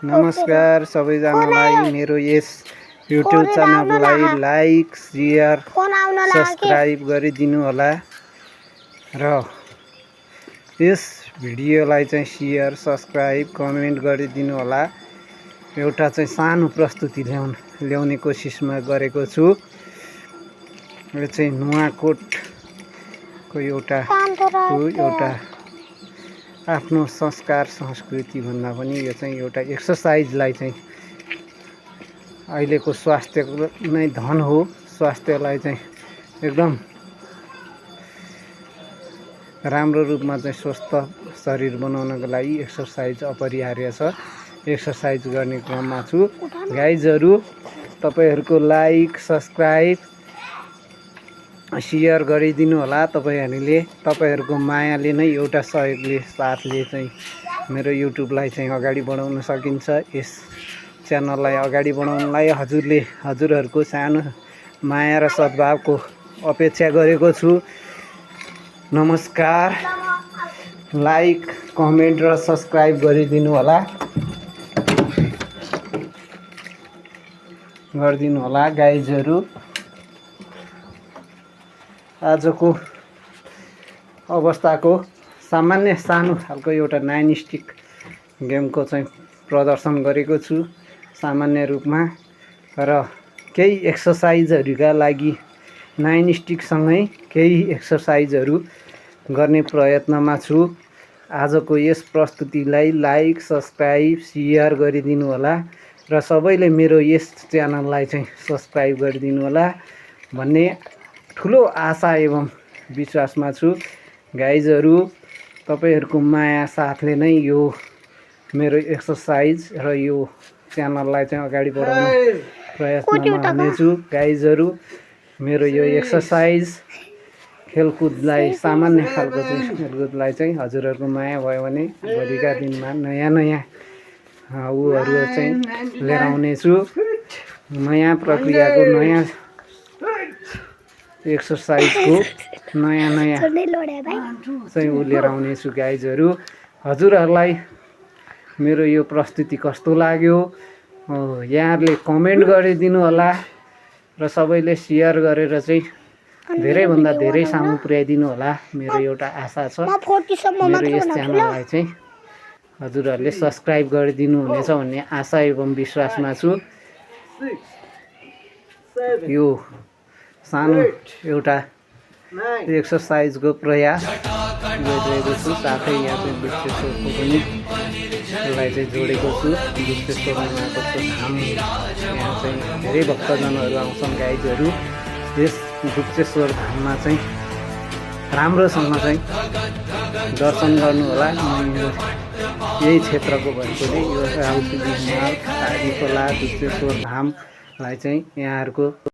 नमस्कार सबैजनालाई मेरो यस युट्युब च्यानललाई लाइक शेयर सब्स्क्राइब गरिदिनु होला र यस भिडियोलाई चाहिँ शेयर सब्स्क्राइब कमेन्ट गरिदिनु होला। एउटा चाहिँ सानो प्रस्तुति ल्याउने कोसिसमा गरेको छु। यो चाहिँ नुवाकोटको एउटा आफ्नो संस्कार संस्कृति भन्दा पनि यो चाहिँ एउटा एक्सर्साइजलाई चाहिँ अहिलेको स्वास्थ्य नै धन हो। स्वास्थ्यलाई चाहिँ एकदम राम्रो रूपमा चाहिँ स्वस्थ शरीर बनाउनको लागि एक्सर्साइज अपरिहार्य छ। एक्सर्साइज गर्ने क्रममा छु। गाइजहरु तपाईहरुको लाइक सब्स्क्राइब शेयर गरिदिनु होला। तपाईहरुको मायाले नै एउटा सहयोगले साथले चाहिँ मेरो युट्युबलाई चाहिँ अगाडि बढाउन सकिन्छ। यस च्यानललाई अगाडि बढाउनलाई हजुरहरुको सानो माया र सद्भावको अपेक्षा गरेको छु। नमस्कार। लाइक कमेन्ट र सब्स्क्राइब गरिदिनु होला गाइजहरु। आजको अवस्थाको सामान्य सानो खालको एउटा 9 स्टिक गेमको चाहिँ प्रदर्शन गरेको छु सामान्य रूपमा र केही एक्सर्साइजहरुका लागि 9 स्टिक सँगै केही एक्सर्साइजहरु गर्ने प्रयत्नमा छु। आजको यस प्रस्तुतिलाई लाइक सब्स्क्राइब शेयर गरिदिनु होला र सबैले मेरो यस च्यानललाई चाहिँ सब्स्क्राइब गरिदिनु होला भन्ने ठुलो आशा एवं विश्वासमा छु। गाइजहरु तपाईहरुको माया साथले नै यो मेरो एक्सर्साइज र यो च्यानललाई चाहिँ अगाडि बढाउने प्रयत्नमा हुनेछु। गाइजहरु मेरो यो एक्सर्साइज खेलकुदलाई सामान्य खालको चाहिँ खेलकुदलाई चाहिँ हजुरहरुको माया भयो भने भोलिका दिनमा नयाँ उहरु चाहिँ लिएर आउने छु। नयाँ प्रक्रियाको नयाँ एक्सर्साइजको नयाँ चाहिँ लिएर आउने छु। गाइजहरु हजुरहरुलाई मेरो यो प्रस्तुति कस्तो लाग्यो यहाँहरुले कमेन्ट गरिदिनु होला र सबैले शेयर गरेर चाहिँ धेरै भन्दा धेरै सामु पुर्याइदिनु होला। मेरो एउटा आशा छ मेरो यस च्यानललाई चाहिँ हजुरहरुले सब्स्क्राइब गरिदिनु हुनेछ भन्ने आशा एवं विश्वासमा छु। यो सानो एउटा एक्सर्साइजको प्रयास गरिरहेको छु। साथै यहाँ चाहिँ गुप्तेश्वरको पनि लाई चाहिँ जोडेको छु। गुप्तेश्वर नुवाकोटको धाम यहाँ चाहिँ धेरै भक्तजनहरू आउँछन्। गाइजहरु यस गुप्तेश्वर धाममा चाहिँ राम्रोसँग चाहिँ दर्शन गर्नु होला। यही क्षेत्रको भएकोले यो राउटे हिमाल आदिखोला गुप्तेश्वर धामलाई चाहिँ यहाँहरुको